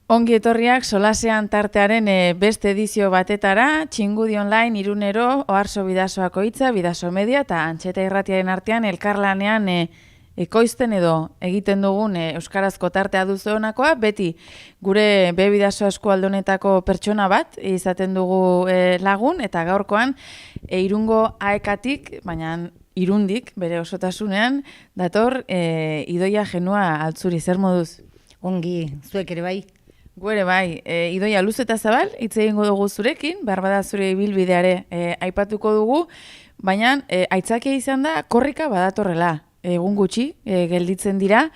Ongi etorriak solasean tartearen beste edizio batetara, Txingudi Online, Irunero, Oarso Bidasoako hitza, Bidaso Media eta Antxeta Irratiaren artean elkarlanean ekoizten edo egiten dugun euskarazko tartea duzu honakoa, beti gure Bidaso eskualdonetako pertsona bat izaten dugu lagun, eta gaurkoan Irungo aekatik, baina Irundik bere osotasunean, dator Idoia Genua Altzuri, zer moduz? Ongi, zuek ere bai. Guere bai, Idoia luz eta zabal, hitz egingo dugu zurekin, beharbada zure ibilbideare aipatuko dugu, baina aitzakia izan da korrika badatorrela, egun gutxi gelditzen dira.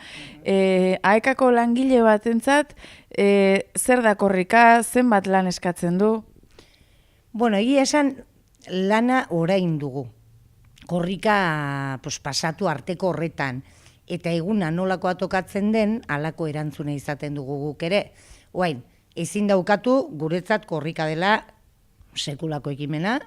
Aekako langile batentzat, zer da korrika, zenbat lan eskatzen du? Bueno, egia esan lana orain dugu. Korrika pasatu arteko horretan, eta eguna nolakoa tokatzen den, halako erantzuna izaten dugu guk ere. Oain, ezin daukatu guretzat korrika dela sekulako ekimena,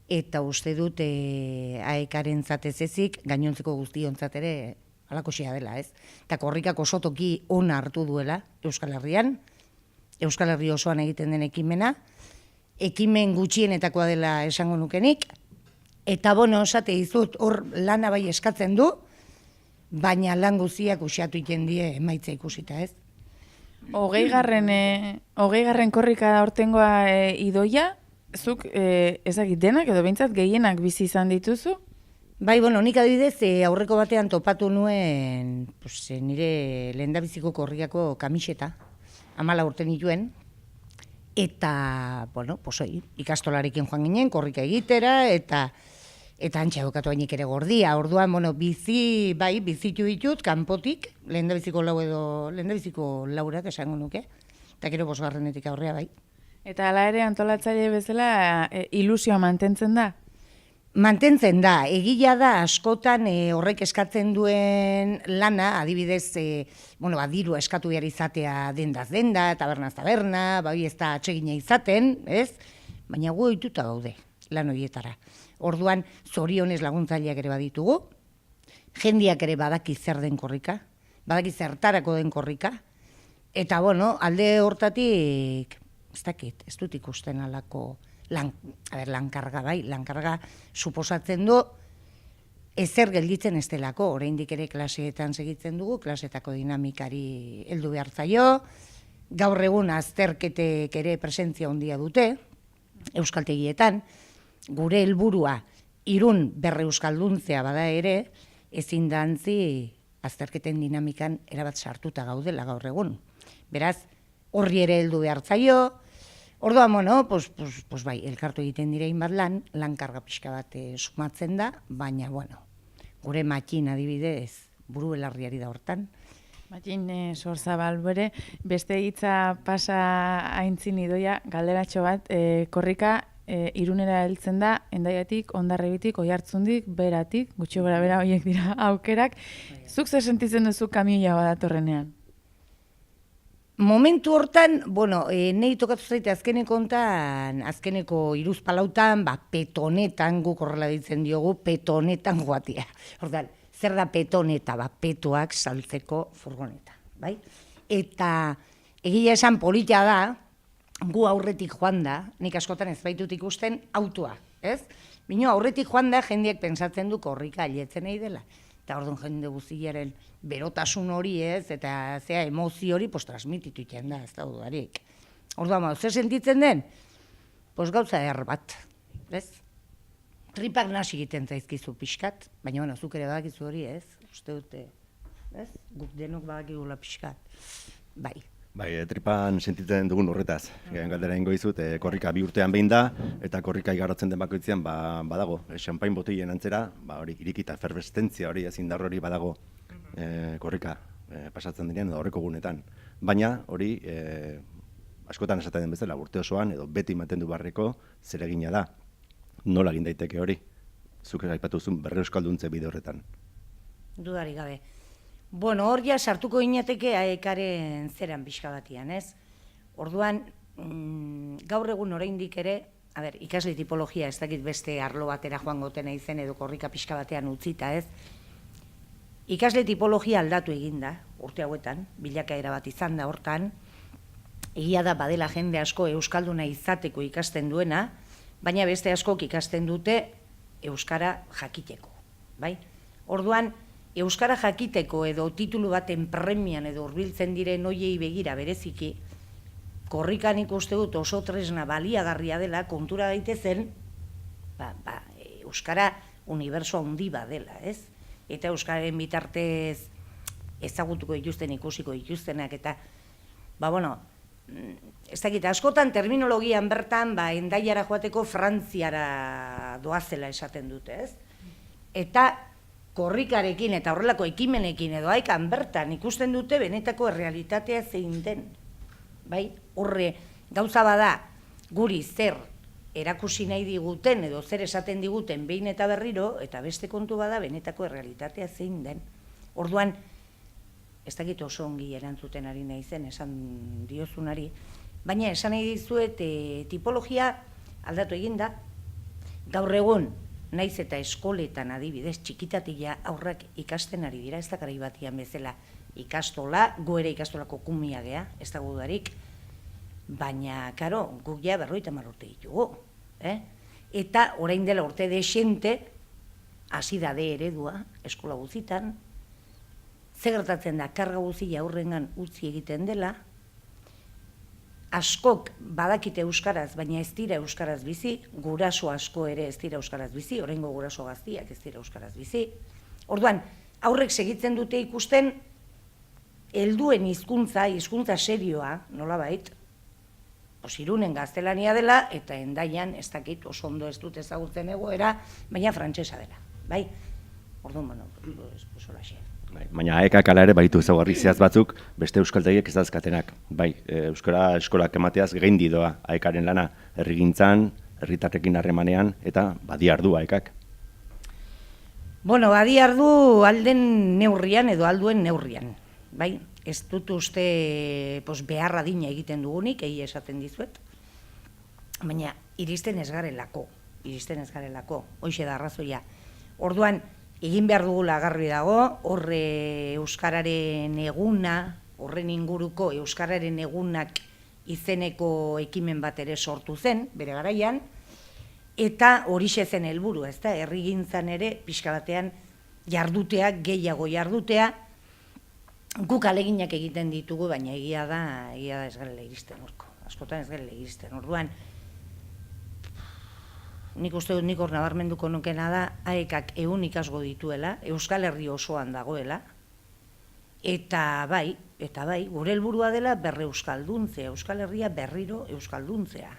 eta uste dut aekaren zatez ezik, gainontzeko guztiontzat ere halakoxea dela, ez? Eta korrikak oso toki ona hartu duela Euskal Herrian, Euskal Herri osoan egiten den ekimena, ekimen gutxienetakoa dela esango nukenik, eta bueno, esate dizut, hor lana bai eskatzen du, baina lan guztiak uxatu iten die emaitza ikusita, ez? Hogeigarren korrika da hortengoa Idoia, zuk ezagit denak edo behintzat gehienak bizi izan dituzu? Bai, bueno, nik adibidez aurreko batean topatu nuen nire lehendabiziko korrikako kamiseta, 14 urte nituen, eta, bueno, ikastolarekin joan ginen, korrika egitera, eta antxe bukatu hainik ere gordia. Orduan, bueno, bizitu ditut, kanpotik, lehendabiziko laurak esango nuke, eta gero 5. aurrea bai. Eta hala ere antolatzaile bezala ilusioa mantentzen da? Mantentzen da, egila da askotan horrek eskatzen duen lana, adibidez, diru eskatu behar izatea dendaz denda, tabernaz taberna, bai ez da atsegina izaten, ez? Baina gu ohituta gaude lan horietara. Orduan, zorionez laguntzaileak ere baditugu, jendiak ere badaki zer den korrika, badaki zertarako den korrika, eta, bueno, alde hortatik, ez dut ikusten alako lankarga, bai, lankarga suposatzen du, ezer gelditzen ez delako, oraindik ere klaseetan segitzen dugu, klasetako dinamikari heldu behar zaio, gaur egun azterketek ere presentzia handia dute, euskaltegietan, gure helburua Irun berreuskalduntzea bada ere, ezin dantzi azterketen dinamikan erabat sartuta gaudela gaur egun. Beraz, horri ere heldu behar zaio, orduan, bueno, bai, elkartu egiten direin bat lankarga pixka bat sumatzen da, baina, bueno, gure matxin adibidez buru belarriari da hortan. Matxin Sorzabal bere, beste hitza pasa aintzin Idoia, galderatxo bat, korrika Irunera heltzen da, Hendaiatik, Hondarribitik, Oiartzundik, Beratik, gutxi gora bera horiek dira aukerak. Zuk zer sentitzen duzu kamioia badatorrenean? Momentu hortan, bueno, nahi tokatu zaite azkeneko 3 palautan, petonetan, guk horrela ditzen diogu, petonetan joatia. Ordan, zer da petoneta? Petoak saltzeko furgoneta, bai? Eta egia esan polita da, gu aurretik joan da, nik askotan ez baitut ikusten autoa, ez? Bino aurretik joan da, jendeak pensatzen du korrika alietzen nahi dela. Eta orduan jende guztiaren berotasun hori ez, eta emozio hori transmititu iten da, ez da dudarik. Orduan, zer sentitzen den? Gauza bat, ez? Tripak nasi egiten zaizkizu pixkat, baina, zuk ere badakizu hori, ez? Uste dute, ez? Guk denok badakigula pixkat, bai. Bai, tripan sentitzen dugun horretaz. Galdera ingo izut, korrika 2 urtean behin da, eta korrika igarotzen den bakoitzean badago, xampain botoien antzera, hori irikita eferveszentzia hori, ezindar hori badago korrika pasatzen diren edo horreko gunetan. Baina hori askotan esaten den bezala urte osoan edo beti mantendu barreko zeregina da. Nola egin daiteke hori? Zuk aipatu zuen berreuskalduntze bide horretan. Dudari gabe. Bueno, hor ja sartuko inateke aekaren zeran pixka batian, ez? Orduan, gaur egun oraindik ere, ikasle tipologia ez dakit beste arlo batera joan gotena izen edo korrika pixka batean utzita, ez? Ikasle tipologia aldatu eginda, urte hauetan, bilakaera bat izan da hortan, egia da badela jende asko euskalduna izateko ikasten duena, baina beste askok ikasten dute euskara jakiteko, bai? Orduan, euskara jakiteko edo titulu baten premian edo hurbiltzen diren hoiei begira bereziki, korrikan ikuste dut oso tresna baliagarria dela kontura daitezen, euskara uniberso handi badela, ez? Eta euskararen bitartez ezagutuko dituzten, ikusiko dituztenak, eta, ez dakit, askotan terminologian bertan, Hendaiara joateko Frantziara doazela esaten dute, ez? Eta korrikarekin eta horrelako ekimenekin edo haikan bertan ikusten dute benetako errealitatea zein den. Bai, horre gauza bada guri zer erakusi nahi diguten edo zer esaten diguten behin eta berriro, eta beste kontu bada benetako errealitatea zein den. Orduan, ez dakit oso ongi erantzuten ari nahi zen, esan diozunari, baina esan nahi dizuet tipologia aldatu eginda, gaur egun, naiz eta eskoletan adibidez, txikitatila aurrak ikasten ari dira, ez da garai batian bezala ikastola, gu ere ikastolako kumia gea, ez da gudarik, baina, karo, guk ja 50 urte ditugu, eta orain dela urte desente, hasi da de eredua, eskola guzitan, ze gertatzen da, karga guzia aurrengan utzi egiten dela, askok badakite euskaraz, baina ez dira euskaraz bizi, guraso asko ere ez dira euskaraz bizi, oraingo guraso gaztiak ez dira euskaraz bizi. Orduan, aurrek segitzen dute ikusten, helduen hizkuntza serioa, nolabait, Irunen gaztelania dela, eta Hendaian, ez dakit, oso ondo ez dut ezagutzen egoera, baina frantsesa dela, bai? Orduan, holaxe. Baina aekak ala ere baitu ezaugarri zehatz batzuk beste euskaltegiek ez dazkatenak. Bai, euskara eskolak emateaz gaindi doa aekaren lana, herrigintzan, herritarrekin harremanean, eta badiardu aekak. Badiardu alden neurrian edo alduen neurrian, bai? Ez dut uste beharra dina egiten dugunik, egia esaten dizuet, baina iristen ez garelako, hoixe da arrazoia. Orduan, egin behar dugula garbi dago, horre euskararen eguna, horren inguruko euskararen egunak izeneko ekimen bat ere sortu zen, bere garaian, eta horixe zen helburu, ezta, herrigintzan ere, pixka batean jardutea, gehiago jardutea, guk aleginak egiten ditugu, baina egia da ez garela iristen urko, askotan ez garela iristen. Orduan, nik uste dut nik hor nabarmenduko nukena da, aekak 100 ikasgo dituela, Euskal Herri osoan dagoela, eta bai, gure helburua dela berreuskalduntzea, Euskal Herria berriro euskalduntzea.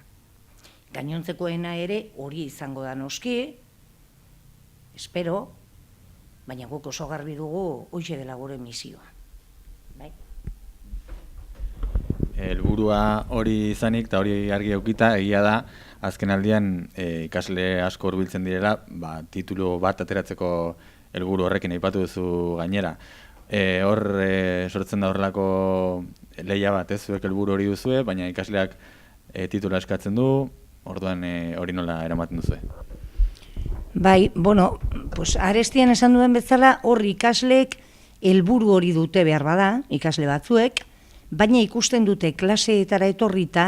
Gainontzekoena ere hori izango da noski, espero, baina guk oso garbi dugu hoixe dela gure misioa. Helburua hori izanik eta hori argi eukita, egia da, azken aldian ikasle asko hurbiltzen direla, titulu bat ateratzeko helburu horrekin aipatu duzu gainera. Hor sortzen da horrelako lehia bat, zuek helburu hori duzue, baina ikasleak titula eskatzen du, orduan hori nola eramaten duzue. Bai, arestian esan duen bezala, hor ikasleek helburu hori dute behar bada, ikasle batzuek, baina ikusten dute klaseetara etorrita,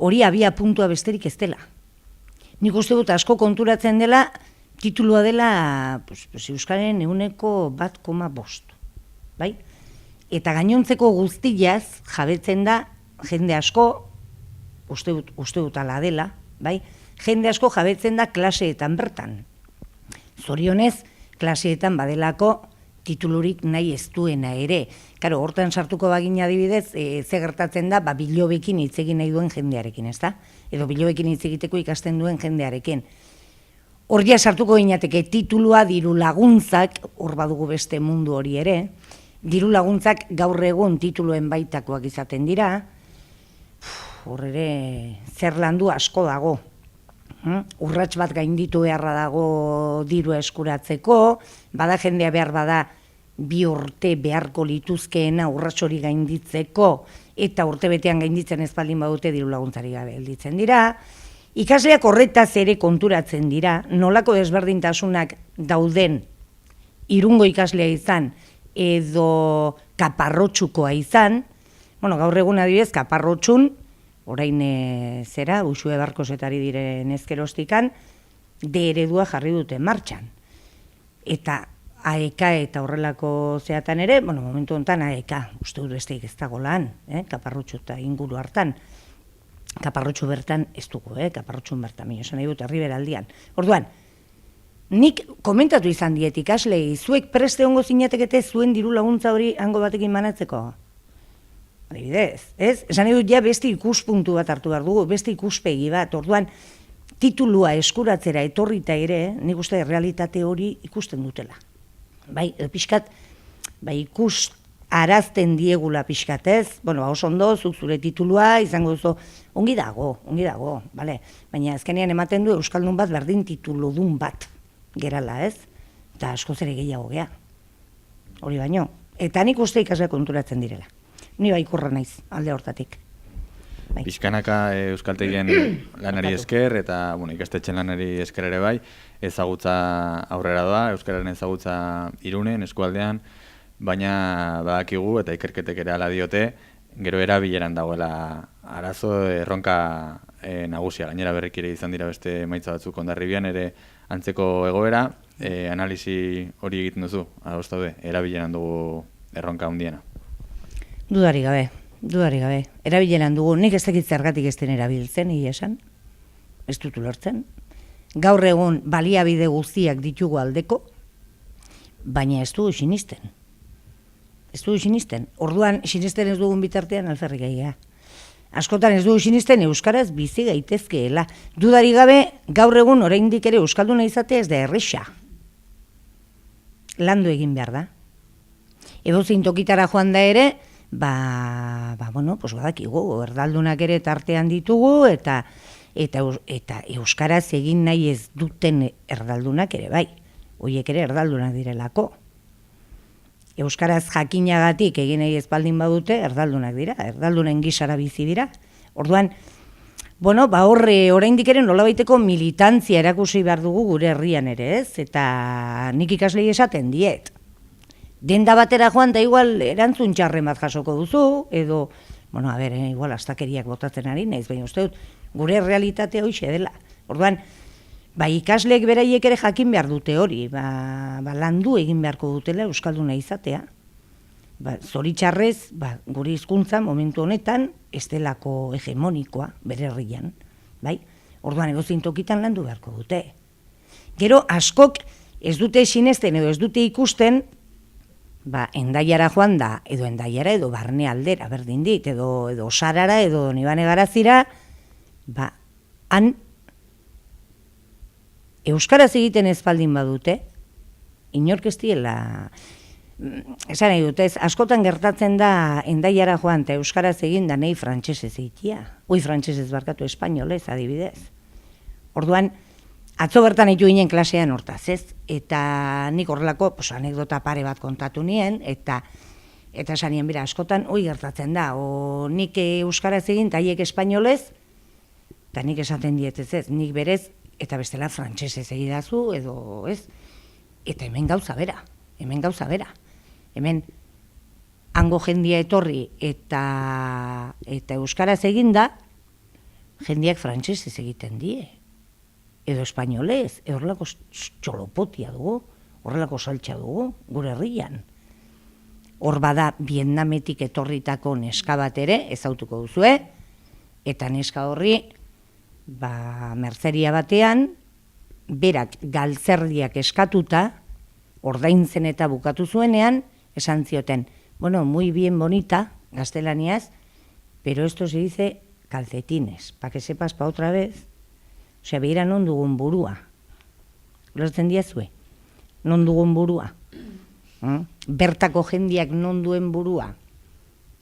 hori abia puntua besterik ez dela. Nik uste dut asko konturatzen dela, titulua dela Euskararen 1,5. Bai? Eta gainontzeko guztiaz jabetzen da, jende asko, uste dut ala dela, bai? Jende asko jabetzen da klaseetan bertan. Zorionez, klaseetan badelako titulurik nahi ez duena ere. Karo, hortan sartuko bagina adibidez, ze gertatzen da, bilobekin hitz egin nahi duen jendearekin, ez da? Edo bilobekin hitz egiteko ikasten duen jendearekin. Horria sartuko ginateke titulua, diru laguntzak, hor badugu beste mundu hori ere, diru laguntzak gaur egun tituluen baitakoak izaten dira, hor ere zer landu asko dago. Urrats bat gainditu beharra dago diru eskuratzeko, bada jendea behar bada 2 urte beharko lituzkeena urrats hori gainditzeko, eta urtebetean gainditzen ez baldin badute diru laguntzari gabe gelditzen dira. Ikasleak horretaz ere konturatzen dira, nolako desberdintasunak dauden Irungo ikaslea izan edo Kaparrotxukoa izan, Bueno, gaur egun adibidez, Kaparrotxun, orain zera, Uxue Barkosetari diren ezkerostikan, D eredua jarri dute martxan. Eta AEK eta horrelako zeatan ere, bueno, momentu honetan AEK, uste dut besteik ez dago lan, Kaparrotxu eta inguru hartan. Kaparrotxu bertan ez dugu, Kaparrotxun bertan, esan nahi dut, Herriberaldian. Orduan, nik komentatu izan diet ikaslei, zuek preste hongo zinatekete zuen diru laguntza hori hango batekin banatzeko? Adibidez, ez? Esan nahi dut ja beste ikuspuntu bat hartu behar dugu, beste ikuspegi bat, orduan, titulua eskuratzera etorrita ere, nik uste realitate hori ikusten dutela. Bai, pixkat, bai ikus arazten diegula pixkatez, bueno, oso ondo, zuk zure titulua, izango duzu, ongi dago, bale? Baina azkenean ematen du Euskaldun bat berdin tituludun bat gerala, ez? Eta asko zere gehiago gea, hori baino. Eta nik uste ikasle konturatzen direla. Ni baikurra naiz, alde hortatik. Bai. Pixkanaka euskaltegien lanari esker eta ikastetxen lanari esker ere bai, ezagutza aurrera doa, euskararen ezagutza Irunen, eskualdean, baina badakigu eta ikerketek ere hala diote, gero erabileran dagoela arazo erronka nagusia. Gainera berrikire izan dira beste emaitza batzuk Hondarribian ere antzeko egoera, analisi hori egiten duzu, ados daude, erabileran dugu erronka handiena. Dudarik gabe. Erabileran dugu, nik ez dakit zergatik ez den erabiltzen, esan, ez dut ulertzen. Gaur egun baliabide guztiak ditugu aldeko, baina ez dugu sinisten. Orduan, sinisten ez dugun bitartean alferrik egia. Askotan ez dugu sinisten euskaraz bizi gaitezkeela. Dudarik gabe, gaur egun oraindik ere euskalduna izatea ez da erresa. Landu egin behar da. Edozein tokitara joan da ere, badakigu, erdaldunak ere tartean ditugu, eta euskaraz egin nahi ez duten erdaldunak ere bai. Horiek ere erdaldunak direlako. Euskaraz jakinagatik egin nahi ez baldin badute, erdaldunak dira, erdaldunen gisara bizi dira. Orduan, horre oraindik ere nolabaiteko militantzia erakusi behar dugu gure herrian ere, ez? Eta nik ikaslei esaten diet. Denda batera joan da igual erantzun txarren bat jasoko duzu, edo, igual astakeriak botatzen ari naiz, baina uste dut, gure realitate hoxe dela. Orduan, ikasleek beraiek ere jakin behar dute hori, landu egin beharko dutela euskalduna izatea. Zoritxarrez, gure hizkuntza momentu honetan, ez delako hegemonikoa bere herrian, bai? Orduan edozein tokitan landu beharko dute. Gero, askok ez dute sinesten edo ez dute ikusten, Endaiara joan da, edo Endaiara edo Barne aldera, berdin dit, edo Osarara, edo Nibane Garazira, han euskaraz egiten ez baldin badute, inork ez diela, esan nahi dute, askotan gertatzen da Endaiara joan eta euskaraz egin da nahi frantsesez egitea. Frantsesez barkatu, espainolez adibidez. Orduan, atzo bertan ditu ginen klasean hortaz, ez? Eta nik horrelako anekdota pare bat kontatu nien, eta esan nien, bera, askotan, gertatzen da, nik euskaraz egin, eta haiek espainolez, eta nik esaten dietez ez, nik berez, eta bestela frantsesez egidazu, edo, ez? Eta hemen gauza bera. Hemen, hango jendia etorri, eta euskaraz eginda, jendiak frantsesez egiten die. Edo espainolez, horrelako txolopotia dugu, horrelako saltxa dugu, gure herrian. Hor bada Vietnametik etorritako neska bat ere, ezautuko duzue, eta neska horri, merceria batean, berak galtzerdiak eskatuta, ordaintzen eta bukatu zuenean, esan zioten, muy bien bonita, gaztelaniaz, pero esto se dice calcetines, pa que sepas pa otra vez. Osea, behira non dugun burua. Ulertzen diazue? Non dugun burua. Bertako jendiak non duen burua.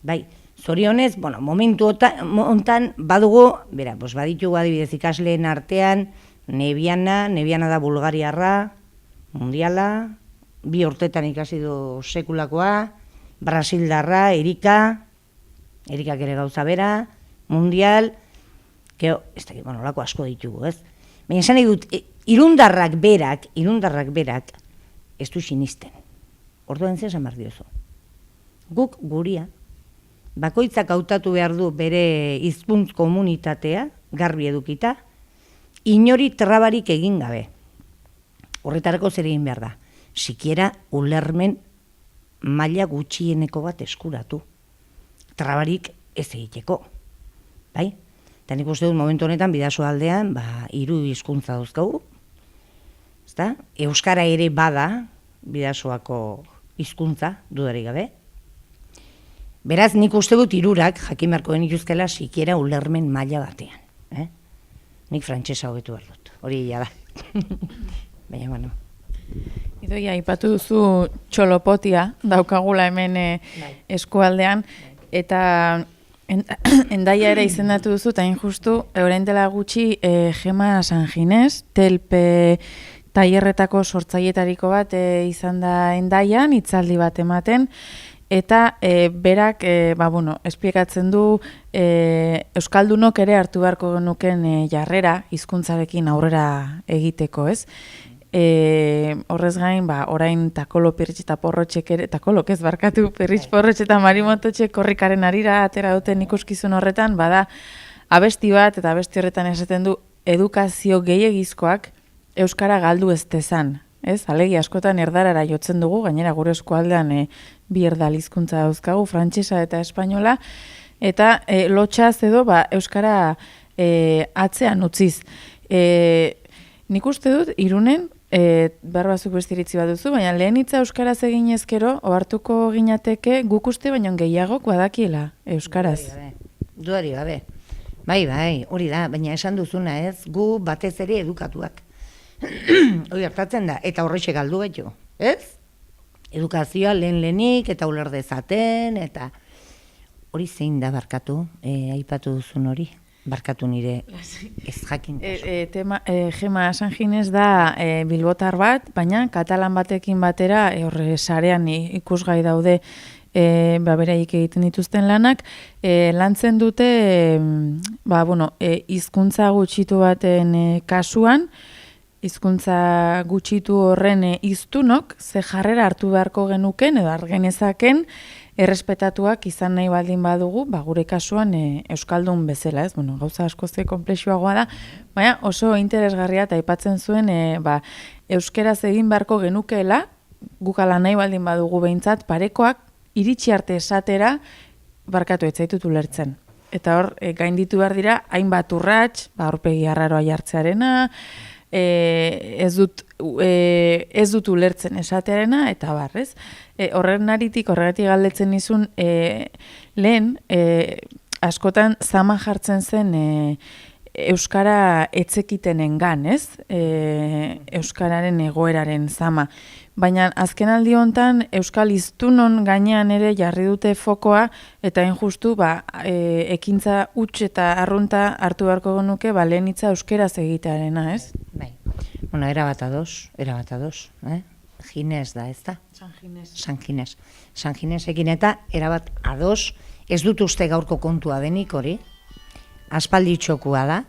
Bai, zorionez, momentu hontan badugu, baditugu adibidez ikasleen artean, Nebiana da bulgariarra, mundiala, 2 urtetan ikasi du sekulakoa, brasildarra, Erikak ere gauza bera, mundial, ez da, lako asko ditugu, ez? Baina esan nahi dut, irundarrak berak, ez du sinisten. Orduan zer esan behar diozu. Guk guria, bakoitzak hautatu behar du bere hizkuntz komunitatea, garbi edukita, inori trabarik egin gabe. Horretarako zer egin behar da. Sikiera ulermen maila gutxieneko bat eskuratu. Trabarik ez egiteko. Bai? Eta nik uste dut momentu honetan Bidasoa aldean 3 hizkuntza dauzkagu. Ezta? Euskara ere bada Bidasoako hizkuntza, dudarik gabe. Beraz, nik uste dut 3 jakin beharko genituzkela sikiera ulermen maila batean. Nik frantsesa hobetu behar dut. Hori ia da. Baina, bueno. Idoia, aipatu duzu txolopotia daukagula hemen eskualdean, eta Endaia ere izendatu duzu, eta justu orain dela gutxi Gema San Ginés, telpe tailerretako sortzaietariko bat izan da Endaian, hitzaldi bat ematen, eta berak esplikatzen du euskaldunok ere hartu beharko genuken jarrera hizkuntzarekin aurrera egiteko, ez? Horrez gain, orain takolo pirritx eta porrotxek ere, takolok ez barkatu, pirritx porrotx eta marimototxek korrikaren arira atera duten ikuskizun horretan, bada abesti bat, eta abesti horretan esaten du edukazio gehiegizkoak euskara galdu ez dezan. Ez, alegi askotan erdarara jotzen dugu, gainera gure eskualdean 2 erdal hizkuntza dauzkagu, frantsesa eta espainola, eta lotxaz edo euskara atzean utziz. Nik uste dut, Irunen, barbazuk beste iritzi bat duzu, baina lehen hitza euskaraz egin ezkero, ohartuko ginateke guk uste baino gehiagok badakiela euskaraz. Dudari gabe. Bai, hori da, baina esan duzuna ez, gu batez ere edukatuak. Hori hartatzen da, eta horretxe galdu gaitu, ez? Edukazioa lehenik eta uler dezaten, eta hori zein da barkatu, aipatu duzun hori. Barkatu nire ez jakin. Gema San Ginés da bilbotar bat, baina katalan batekin batera horre sarean ikusgai daude beraik egiten dituzten lanak, lantzen dute hizkuntza gutxitu baten kasuan, hizkuntza gutxitu horren hiztunok ze jarrera hartu beharko genuken edo argenezaken errespetatuak izan nahi baldin badugu, gure kasuan euskaldun bezala, ez? Gauza asko ze konplexuagoa da, baina oso interesgarria eta aipatzen zuen euskeraz egin beharko genukeela, guk ala nahi baldin badugu behintzat, parekoak iritsi arte esatera barkatu etzaitut ulertzen. Eta hor, gainditu behar dira, hainbat urrats, aurpegi arraroa jartzearena, ez dut ulertzen esatearena, eta barrez. Horregatik galdetzen nizun, lehen, askotan zama jartzen zen euskara etzekitenengan, ez? Euskararen egoeraren zama. Baina azken aldi hontan euskal hiztunon gainean ere jarri dute fokoa, eta injustu ekintza huts eta arrunta hartu beharko genuke lehen hitza euskeraz egitearena, ez? Bai. Erabat ados. Ginés da, ez da? San Ginés. San Ginésekin eta erabat ados, ez dut uste gaurko kontua denik hori, aspalditxokua da.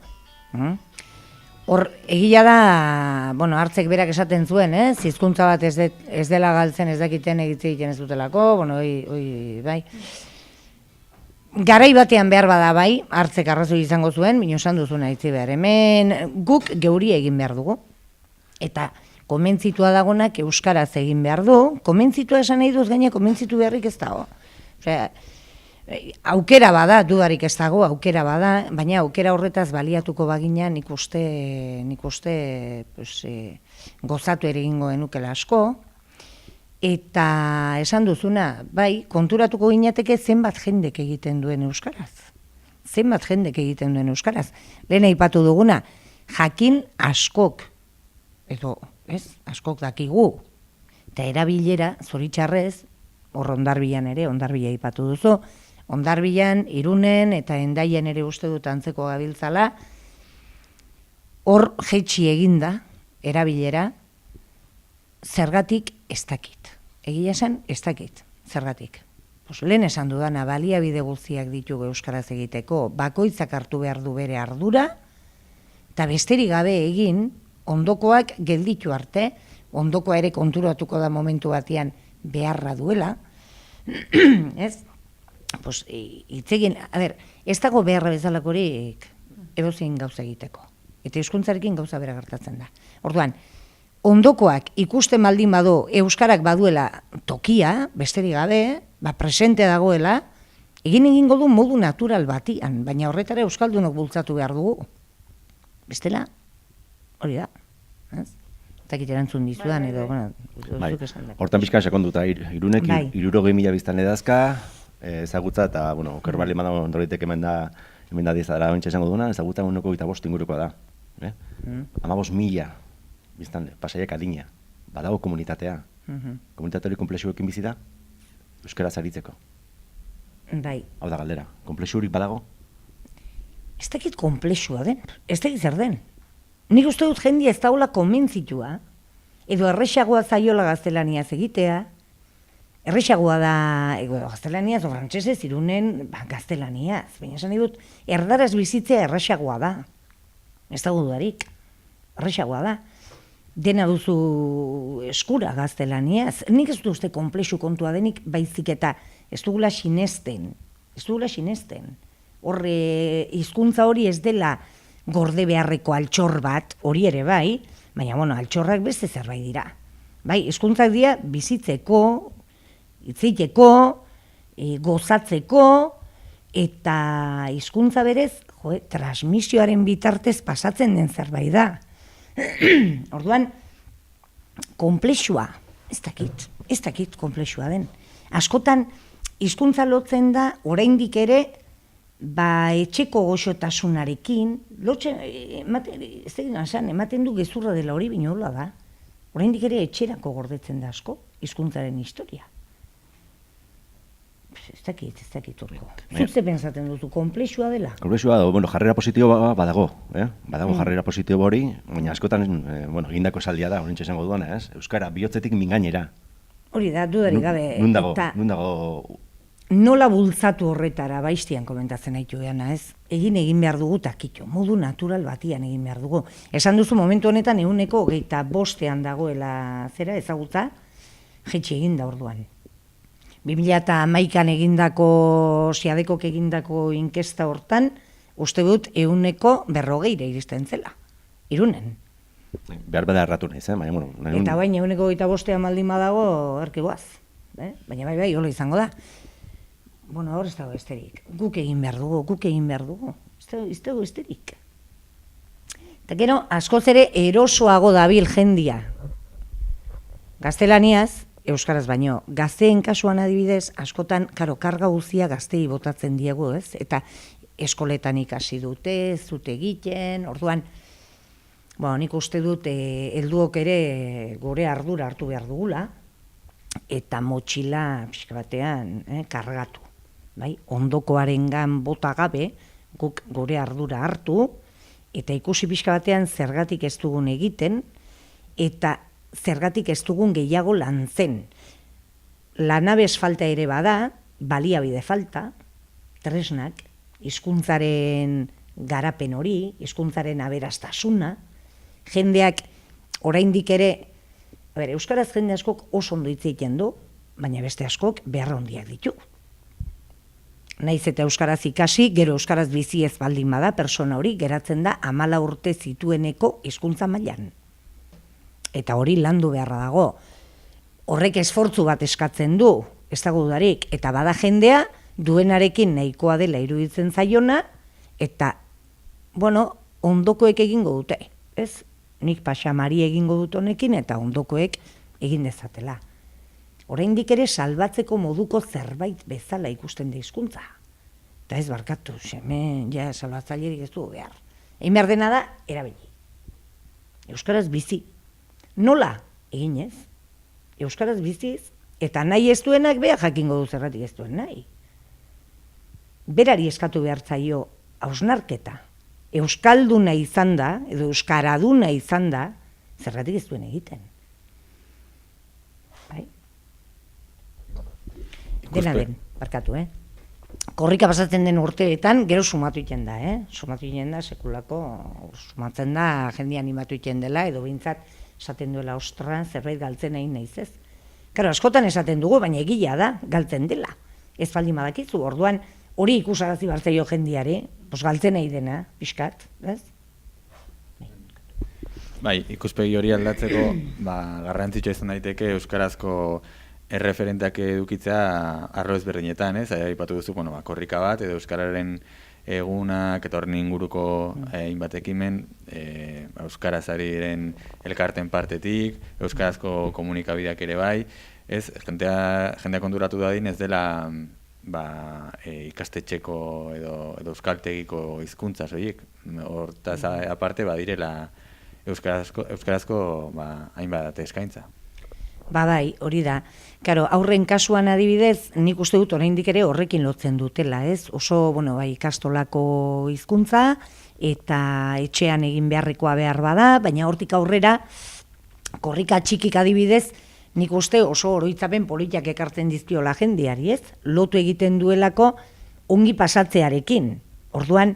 Hor, egia da, hartzek berak esaten zuen, hizkuntza bat ez dela galtzen, ez dakiten egiten ez dutelako, bai. Garai batean behar bada bai, hartzek arrazoi izango zuen, bino esan duzuna itzi behar. Hemen guk geuri egin behar dugu. Eta komentzitua dagonak euskaraz egin behar du, komentzitua esan nahi duz gaina komentzitu beharrik ez dago. Osea, aukera bada, dudarik ez dago, aukera bada, baina aukera horretaz baliatuko bagina nik uste gozatu ere egingo genukela asko, eta esan duzuna, bai, konturatuko ginateke zenbat jendek egiten duen euskaraz. Zenbat jendek egiten duen euskaraz. Lehen aipatu duguna, jakin askok, edo, askok dakigu, eta erabilera, zoritxarrez, hor Hondarbilan ere, Hondarbila aipatu duzu, Hondarbilan, Irunen eta Endaian ere uste dut antzeko gabiltzala, hor jetxi eginda, erabilera, zergatik ez dakit. Egia esan, ez dakit, zergatik. Lehen esan dudana, baliabide guztiak ditugu euskaraz egiteko, bakoitzak hartu behar du bere ardura, eta besterik gabe egin, ondokoak gelditu arte, ondokoa ere konturatuko da momentu batean beharra duela, ez? pues, itzegin, ez dago beharra bezalakorik edozein gauza egiteko. Eta hizkuntzarekin gauza bera gertatzen da. Orduan, ondokoak ikusten baldin badu euskarak baduela tokia, besterik gabe, presente dagoela, egingo du modu natural batian, baina horretara euskaldunok bultzatu behar dugu. Bestela, hori da. Eta erantzun dizudan edo, zuk esan da. Hortan pixka sekonduta, Irunek 60.000 biztan edazka, ezagutza eta, oker bali manda ondoritek hemen da dizadara bentsa esango duna, ezagutza 1,25 ingurukoa da. 15.000 biztan, Pasaiak adina, badago komunitatea. Komunitate hori konplexuekin bizi da, euskara zaritzeko. Bai. Hau da galdera, konplexurik badago? Ez dakit konplexua den, ez dakit zer den. Nik uste dut jendia ez daula konbentzitua, edo errexagoa zaiola gaztelaniaz egitea, errexagoa da gaztelaniaz o frantsesez Irunen gaztelaniaz, baina esan dut erdaraz bizitzea errexagoa da. Ez dago dudarik, errexagoa da. Dena duzu eskura gaztelaniaz. Nik ez dut uste konplexu kontua denik, baizik eta ez dugula sinesten. Horre, hizkuntza hori ez dela gorde beharreko altxor bat, hori ere bai, baina, altxorrak beste zerbait dira. Bai, hizkuntzak dira bizitzeko, hitziteko, gozatzeko, eta hizkuntza berez, transmisioaren bitartez pasatzen den zerbait da. Orduan, konplexua, ez dakit konplexua den. Askotan, hizkuntza lotzen da, oraindik ere, etxeko goxotasunarekin, ematen du gezurra dela hori binola da, oraindik ere etxerako gordetzen da asko, hizkuntzaren historia. Ez dakit horrego. Zuk ze pensatzen duzu, konplexua dela? Konplexua da, jarrera positiboa badago, badago jarrera positibo hori, baina askotan, egindako esaldia da, horrentxe esango duana, euskara bihotzetik mingainera. Hori da, dudarik gabe. Nun dago? Nola bultzatu horretara, baiztian komentatzen haitu geana, ez? Egin behar dugu takitxo, modu natural batian egin behar dugu. Esan duzu momentu honetan 105 dagoela zera ezagutza, jaitsi egin da orduan. 2011an egindako, Siadekok egindako inkesta hortan, uste dut 140 iristen zela, Irunen. Behar bada erratu nahiz, baina, Eta baina 105 baldin badago, erkegoaz. Baina bai, hola izango da. Hor ez dago esterik. Guk egin behar dugu. Ez dago esterik. Eta gero, askoz ere erosoago dabil jendia. Gaztelaniaz, euskaraz baino, gazteen kasuan adibidez, askotan, karga guzia gaztei botatzen diegu, ez? Eta eskoletan ikasi dute, ez dute egiten, orduan, nik uste dut, helduok ere gure ardura hartu behar dugula, eta motxila pixka batean kargatu. Ondokoarengan bota gabe, guk gure ardura hartu, eta ikusi pixka batean zergatik ez dugun egiten, eta zergatik ez dugun gehiago lantzen. Lanabez falta ere bada, baliabide falta, tresnak, hizkuntzaren garapen hori, hizkuntzaren aberastasuna, jendeak oraindik ere, euskaraz jende askok oso ondo hitz egiten du, baina beste askok beharra handiak ditu. Naiz eta euskaraz ikasi, gero euskaraz bizi ez baldin bada, persona hori geratzen da 14 urte zitueneko hizkuntza mailan. Eta hori landu beharra dago. Horrek esfortzu bat eskatzen du, ez dago dudarik, eta bada jendea duenarekin nahikoa dela iruditzen zaiona, eta, ondokoek egingo dute, ez? Nik pasamari egingo dut honekin, eta ondokoek egin dezatela. Oraindik ere salbatzeko moduko zerbait bezala ikusten da hizkuntza. Eta ez barkatu, salbatzailerik ez dugu behar. Egin behar dena da, erabili. Euskaraz bizi. Nola? Eginez. Euskaraz biziz, eta nahi ez duenak behar jakingo du zerratik ez duen nahi. Berari eskatu behar zaio hausnarketa. Euskalduna izan da, edo euskaraduna izan da, zerratik ez duen egiten. Dena den, barkatu, Korrika pasatzen den urteetan, gero sumatu iten da, Sumatu iten da, sekulako, sumatzen da, jende animatu iten dela, edo bintzat, esaten duela, ostran, zerbait galtzen egin nahiz ez. Karo, askotan esaten dugu, baina egia da, galtzen dela. ez baldin badakizu, orduan hori ikusarazi bartzaio jendiari, galtzen nahi dena, pixkat, ez? Bai, ikuspegi hori aldatzeko, garrantzitsua izan daiteke euskarazko erreferenteak edukitzea arlo ezberdinetan, ez? Aipatu duzu, korrika bat, edo euskararen egunak, eta horren inguruko hainbat ekimen, euskaraz ari diren elkarten partetik, euskarazko komunikabideak ere bai, ez? Jendea konturatu dadin ez dela ikastetxeko edo euskaltegiko hizkuntza soilik. Hortaz aparte badirela euskarazko hainbat eskaintza. Bai, hori da. Karo, aurren kasuan adibidez, nik uste dut oraindik ere horrekin lotzen dutela, ez? Oso, ikastolako hizkuntza eta etxean egin beharrekoa behar bada, baina hortik aurrera, korrika txikik adibidez, nik uste oso oroitzapen politiak ekartzen dizkiola jendeari, ez? Lotu egiten duelako ongi pasatzearekin. Orduan,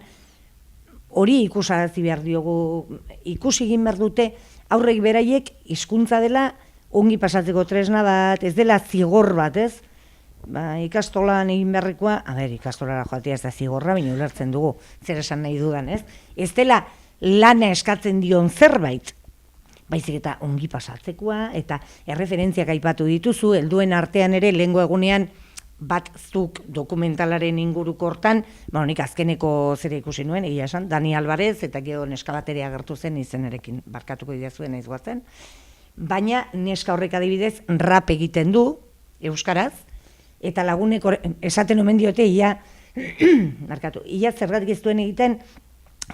hori ikusarazi behar diogu, ikusi egin behar dute, aurrek beraiek hizkuntza dela ongi pasatzeko tresna bat, ez dela zigor bat, ez? Ikastolan egin beharrekoa, ikastolara joatea ez da zigorra, baina ulertzen dugu, zer esan nahi dudan, ez? Ez dela lana eskatzen dion zerbait, baizik eta ongi pasatzekoa, eta erreferentziak aipatu dituzu, helduen artean ere lehengo egunean batzuk dokumentalaren inguruko hortan, nik azkeneko zera ikusi nuen, egia esan, Dani Alvarez, eta gero neska bateria agertu zen izenarekin, barkatuko idazuen naiz guazen, baina neska horrek adibidez rap egiten du, euskaraz, eta laguneko esaten omen diote, ia zergatik ez duen egiten,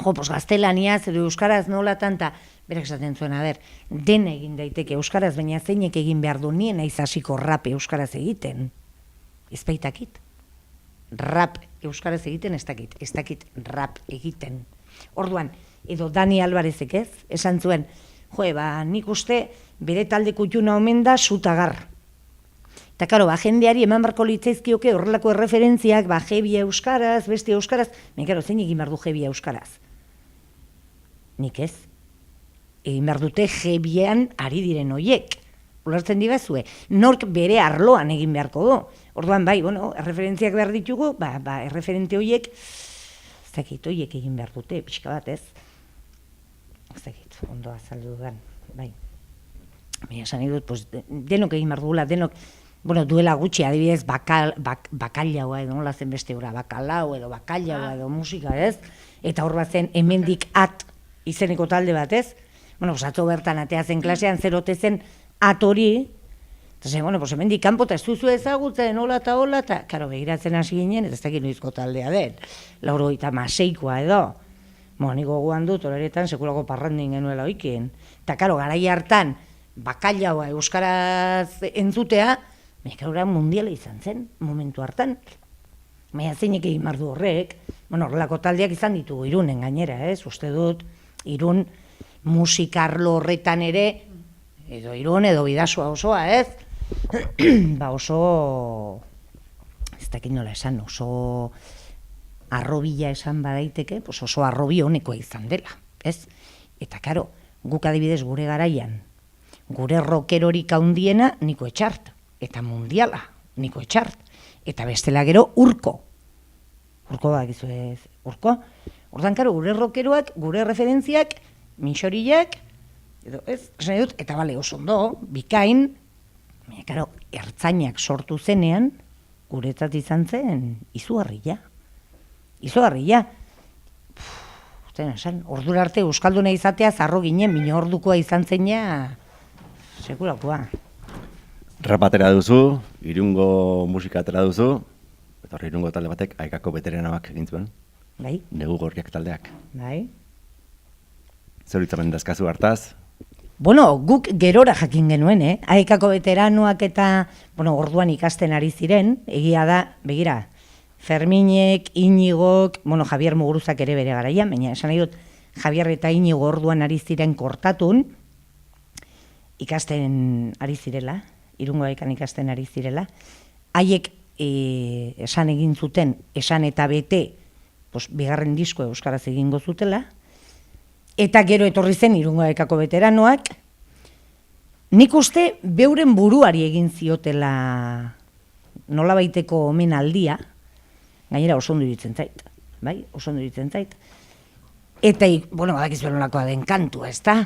gaztelaniaz edo euskaraz nola tanta, berak esaten zuen, den egin daiteke euskaraz, baina zeinek egin behar du nien naiz hasiko rap euskaraz egiten. Ez baitakit. Rap euskaraz egiten ez dakit rap egiten. Orduan, edo Dani Alvarezek ez, esan zuen, nik uste bere talde kutxuna omen da Sutagar. Eta karo, jendeari eman barko litzaizkioke horrelako erreferentziak, jebia euskaraz, beste euskaraz, zein egin behar du jebia euskaraz? Nik ez. Egin behar dute jebian ari diren hoiek. Ulertzen dibazue, nork bere arloan egin beharko du. Orduan bai, erreferentziak behar ditugu, erreferente hoiek, ez dakit hoiek egin behar dute, pixka bat ez. Ez dakit, ondo azaldu dudan, bai. Baina esan dut, denok egin behar dugula, denok, duela gutxi adibidez bakailaua edo nola zen beste ura, bakalau edo bakailaua edo musika ez, eta hor bat zen hemendik at izeneko talde bat ez, atzo bertan atea zen klasean zerote zen at hori, eta zen, hemendik kanpo eta ez duzu ezagutzen, hola eta hola, eta karo begiratzen hasi ginen, eta ez dakit noizko taldea den, 96koa edo, niko guan dut, horetan sekulako parrandin genuela oiken, eta karo garai hartan bakailaua euskaraz entzutea, mekaura mundiala izan zen, momentu hartan. Baina zeinek egin behar du horrek, horrelako taldeak izan ditugu Irunen gainera, ez? Uste dut, Irun musikarlo horretan ere, edo Irun edo Bidasoa osoa, ez? Oso, ez dakit nola esan, oso arrobila esan badaiteke, oso arrobi honekoa izan dela, ez? Eta karo, guk adibidez gure garaian, gure rockerorik handiena Niko Etxart, eta mundiala Niko Etxart, eta bestela gero Urko bakizu ez, Urko, ordan karo gure rockeroak, gure referentziak, minxoriak, edo ez, esan dut, eta bale oso ondo, bikain, karo, ertzainak sortu zenean, guretzat izan zen, izugarria. Ordura arte euskalduna izatea zarro ginen, mino ordukoa izan zeina, sekulakoa. Rap atera duzu, Irungo musika atera duzu, eta hori Irungo talde batek Aikako beteranoak egin zuen. Bai. Negu Gorriak taldeak. Bai. Zer hitzamen dazkazu hartaz? Guk gerora jakin genuen, Aikako beteranoak eta, orduan ikasten ari ziren, egia da, begira, Ferminek, Iñigok, Javier Muguruzak ere bere garaian, baina esan nahi dut, Javier eta Iñigo orduan ari ziren kortatun, ikasten ari zirela, Irungo Aikan ikasten ari zirela, haiek esan egin zuten, esan eta bete, bigarren disko euskaraz egingo zutela, eta gero etorri zen Irungo Aikako beteranoak, nik uste beuren buruari egin ziotela nolabaiteko omenaldia, gainera oso ondo iruditzen zait, bai, oso ondo iruditzen zait. Eta, badakizu nolakoa den kantua, ez da?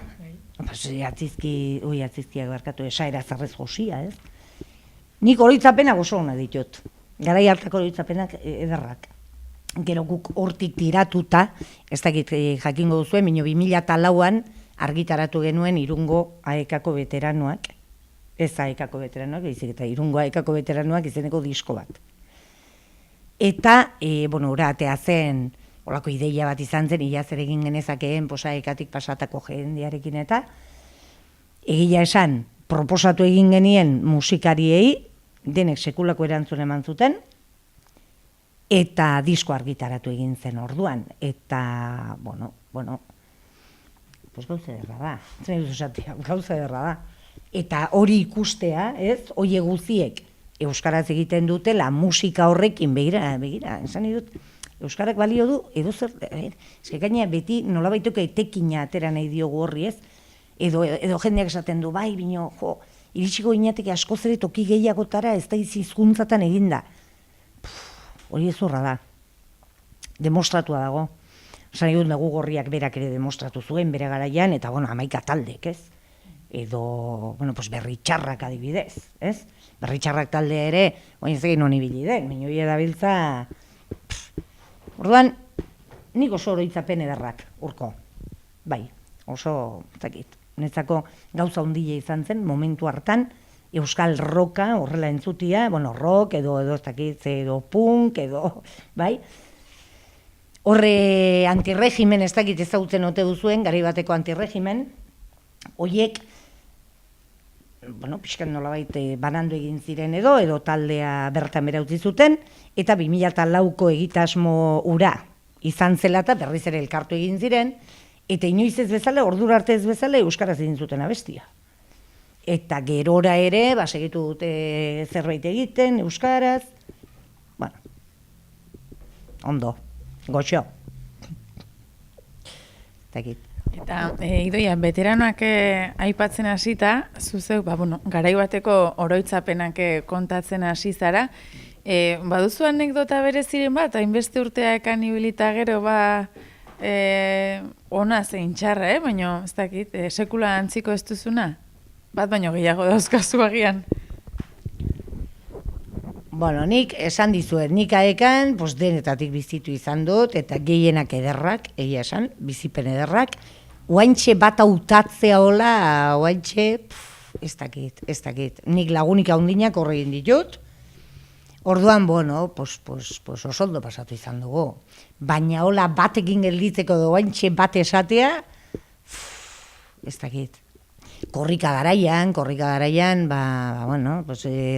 Atzizkiak barkatu, esaera zarrez josia, ez? Nik oroitzapenak oso ona ditut. Garai hartako oroitzapenak ederrak. Gero guk hortik tiratuta, ez dakit jakingo duzuen, 2004an argitaratu genuen Irungo AEK-ko veteranoak, ez AEK-ko veteranoak, baizik eta Irungo AEK-ko veteranoak izeneko disko bat. Eta, ora atea zen, holako ideia bat izan zen, ia zer egin genezakeen AEK-tik pasatako jendearekin eta, egia esan, proposatu egin genien musikariei, denek sekulako erantzun eman zuten, eta disko argitaratu egin zen orduan. Eta, gauza ederra da. Gauza ederra da. Eta hori ikustea, ez, hori guziek euskaraz egiten dutela musika horrekin, begira, esan dut, euskarak balio du, edo zer, gaina beti nolabaituko etekina atera nahi diogu horri, ez, edo jendeak esaten du, bai, bino, iritsiko inateke asko zere toki gehiagotara ez da hizkuntzatan eginda. Hori ezurra da. Demostratua dago. Esan egun dugu Gorriak berak ere demostratu zuen bere garaian, eta 11 taldek, ez? Edo, Berritxarrak adibidez, ez? Berritxarrak talde ere, oin ez egin honi ibili den, minoi edabiltza... Orduan, nik oso oroitzapen ederrak, urko. Bai, oso, zakit. Netzako gauza ondile izan zen, momentu hartan, euskal roka horrela entzutia, rock edo ez dakit, edo punk, edo, bai? Horre antirregimen, ez dakit ezagutzen ote duzuen, garai bateko antirregimen, horiek, pixkan nolabait banandu egin ziren edo taldea bertan bera utzi zuten, eta 2004ko egitasmo ura izan zela eta berriz ere elkartu egin ziren, eta inoiz ez bezala, ordura arte ez bezala, euskaraz egin zuten abestia. Eta gerora ere, segitu dute zerbait egiten, euskaraz, ondo, goxo. Eta, Idoia, veteranoak aipatzen hasita, zuzeu, garai bateko oroitzapenak kontatzen hasi zara, baduzu anekdota bereziren bat, hainbeste urteak anibilita gero, ona zein txarra, baina ez dakit, sekula antziko ez duzuna? Bat baino gehiago dauzkazu agian. Nik esan dizuet, nik aekan, denetatik bizitu izan dut, eta gehienak ederrak, egia esan, bizipen ederrak, oaintxe bat hautatzea hola, oaintxe, ez dakit. Nik lagunik haundinak horregin ditut, orduan, oso ondo pasatu izan dugu. Baina hola batekin gelditzeko oaintxe bat esatea, ez dakit. Korrika garaian,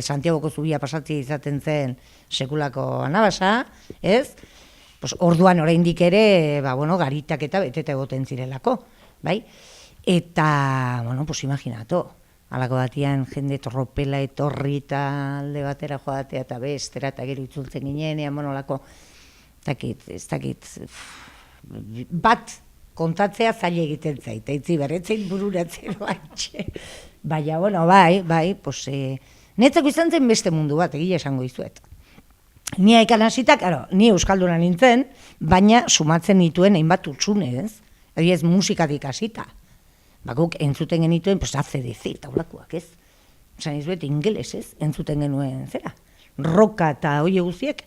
Santiagoko zubia pasatzea izaten zen sekulako anabasa, ez? Orduan oraindik ere, garitak eta beteta egoten zirelako, bai? Eta, imaginatu, halako batian jende tropela etorri eta alde batera joatea eta bestera eta gero itzultzen ginenean, ez dakit, bat kontatzea zaila egiten zait, eitzi berretzein bururatzen baitxe. Baina, netzako izan zen beste mundu bat, egia esango izuet. Ni aekan hasita, ni euskalduna nintzen, baina sumatzen nituen hainbat utxune, ez? Ez musikatik hasita. Guk entzuten genituen, ACDC, taulakoak, ez? Esan izuet, ingeles, ez? Entzuten genuen, zera? Roka eta hoi guziek,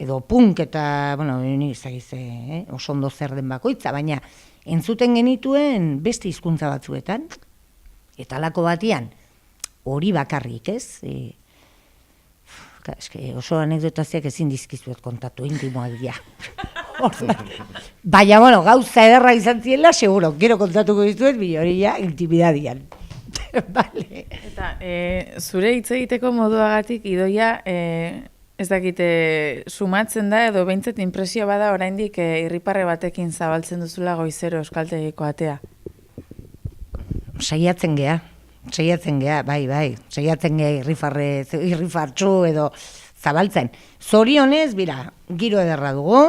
edo punk eta, nik ezagize, oso ondo zer den bakoitza, baina entzuten genituen beste hizkuntza batzuetan, eta halako batian, hori bakarrik, ez? Oso anekdotaziak ezin dizkizuet kontatu, intimoak dira. Baina, gauza ederra izan ziela, seguro, gero kontatuko dizuet, hori ja, intimidadian. Vale. Eta, zure hitz egiteko moduagatik, Idoia, ez dakite, sumatzen da, edo behintzat impresio bada oraindik irriparre batekin zabaltzen duzula goizero euskaltegiko atea. Saiatzen gea, bai, saiatzen gea irrifartxu edo zabaltzen. Zorionez, giro ederra dugu,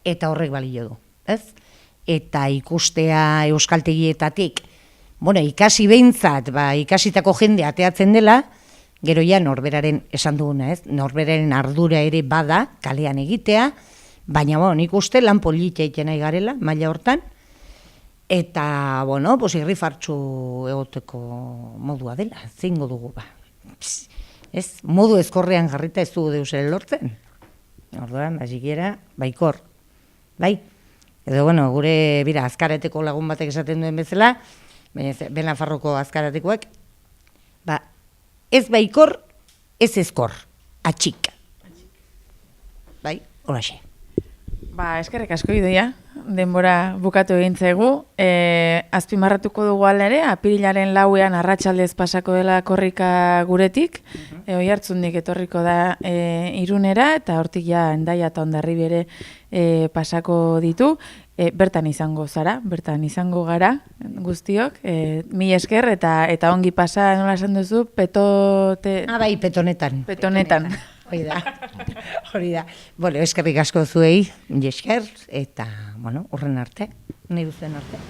eta horrek balio du, ez? Eta ikustea euskaltegietatik, ikasi behintzat, ikasitako jende ateatzen dela, Gero ja norberaren esan duguna, ez? Norberaren ardura ere bada kalean egitea, baina nik uste lan politia egiten nahi garela, maila hortan, eta, pues irrifartxu egoteko modua dela, zingo dugu, ez? Modu ezkorrean jarrita ez dugu deus ere lortzen. Orduan, hasikiera, baikor, bai? Edo, gure, azkarateko lagun batek esaten duen bezala, Benafarroko azkaratekoak, ez baikor, ez ezkor, atxik. Bai, horaxe. Eskerrik asko Idoia, denbora bukatu egin zaigu. Azpimarratuko dugu ere, apirilaren 4ean arratsaldez pasako dela korrika guretik, Oiartzundik etorriko da Irunera, eta hortik ja Hendaia eta Hondarribi ere pasako ditu. Bertan izango zara, bertan izango gara guztiok. Mila esker eta ongi pasa, nola esan duzu, bai, petonetan. Petonetan. Hori da. Eskerrik asko zuei, esker, eta, urren arte, nahi duzen arte.